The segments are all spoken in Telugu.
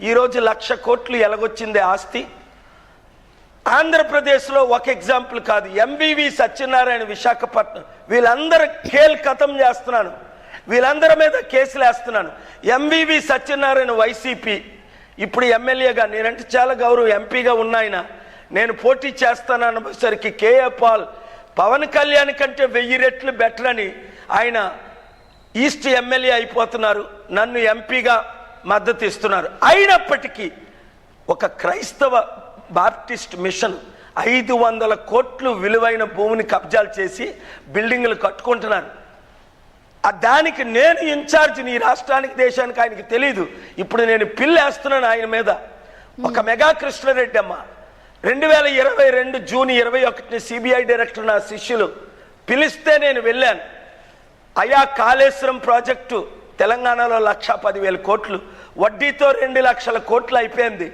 ఈరోజు 1,00,000 కోట్లు ఎలాగొచ్చింది ఆస్తి. ఆంధ్రప్రదేశ్లో ఒక ఎగ్జాంపుల్ కాదు, ఎంవివి సత్యనారాయణ విశాఖపట్నం, వీళ్ళందరూ కథం చేస్తున్నాను, వీళ్ళందరి మీద కేసులు వేస్తున్నాను. ఎంవివి సత్యనారాయణ వైసీపీ, ఇప్పుడు ఎమ్మెల్యేగా, నేనంటే చాలా గౌరవం, ఎంపీగా ఉన్నాయన, నేను పోటీ చేస్తానన్నసరికి కేఏ పాల్ పవన్ కళ్యాణ్ కంటే 1000 రెట్లు బెటర్ అని ఆయన ఈస్ట్ ఎమ్మెల్యే అయిపోతున్నారు, నన్ను ఎంపీగా మద్దతు ఇస్తున్నారు. అయినప్పటికీ ఒక క్రైస్తవ బాప్టిస్ట్ మిషన్ 500 కోట్లు విలువైన భూమిని కబ్జాలు చేసి బిల్డింగ్లు కట్టుకుంటున్నారు. దానికి నేను ఇన్ఛార్జిని ఈ రాష్ట్రానికి, దేశానికి. ఆయనకి తెలీదు. ఇప్పుడు నేను పిల్లేస్తున్నాను ఆయన మీద. ఒక మెగా కృష్ణారెడ్డి అమ్మ 2022 జూన్ 21 సిబిఐ డైరెక్టర్ నా శిష్యులు పిలిస్తే నేను వెళ్ళాను. అయా కాళేశ్వరం ప్రాజెక్టు తెలంగాణలో 1,10,000 కోట్లు, వడ్డీతో 2 లక్షల కోట్లు అయిపోయింది.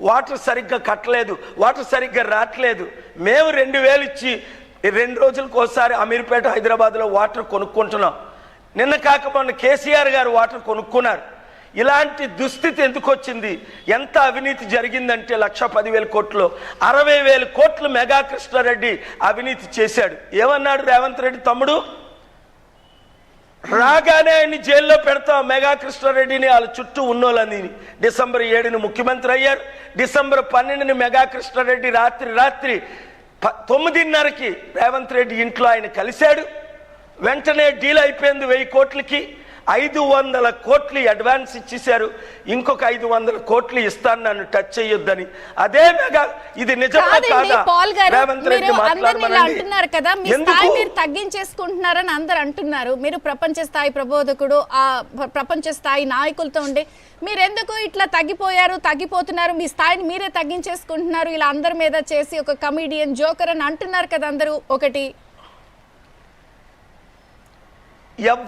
వాటర్ సరిగ్గా కట్టలేదు, వాటర్ సరిగ్గా రావట్లేదు. మేము 2,000 ఇచ్చి 2 రోజులకు ఒకసారి అమీర్పేట హైదరాబాద్లో వాటర్ కొనుక్కుంటున్నాం. నిన్న కాక మొన్న కేసీఆర్ గారు వాటర్ కొనుక్కున్నారు. ఇలాంటి దుస్థితి ఎందుకు వచ్చింది? ఎంత అవినీతి జరిగిందంటే 1,10,000 కోట్లు, 60,000 కోట్లు మెగా కృష్ణారెడ్డి అవినీతి చేశాడు. ఏమన్నాడు రేవంత్ రెడ్డి తమ్ముడు? రాగానే ఆయన్ని జైల్లో పెడతాం మెగా కృష్ణారెడ్డిని, వాళ్ళ చుట్టూ ఉన్నోళ్ళని. డిసెంబర్ 7ని ముఖ్యమంత్రి అయ్యారు. డిసెంబర్ 12ని మెగా కృష్ణారెడ్డి రాత్రి 9:30కి రేవంత్ రెడ్డి ఇంట్లో ఆయన కలిశాడు. వెంటనే డీల్ అయిపోయింది. 1000 కోట్లకి 500 కోట్లు అడ్వాన్స్ ఇచ్చేశారు. ఇంకొక 500 కోట్లు ఇస్తాను, నన్ను టచ్ చేయొద్దని. అదే మెగా, ఇది నిజమా కాదా? రేవంత్ రెడ్డి అంటున్నారు కదా, మీ స్థాయి మీరు తగ్గించేసుకుంటున్నారని అందరు అంటున్నారు. మీరు ప్రపంచ స్థాయి ప్రబోధకుడు, ఆ ప్రపంచ స్థాయి నాయకులతో ఉండే మీరెందుకు ఇట్లా తగ్గిపోతున్నారు? మీ స్థాయిని మీరే తగ్గించేసుకుంటున్నారు. ఇలా అందరి మీద చేసి ఒక కమీడియన్, జోకర్ అని అంటున్నారు కదా అందరూ. ఒకటి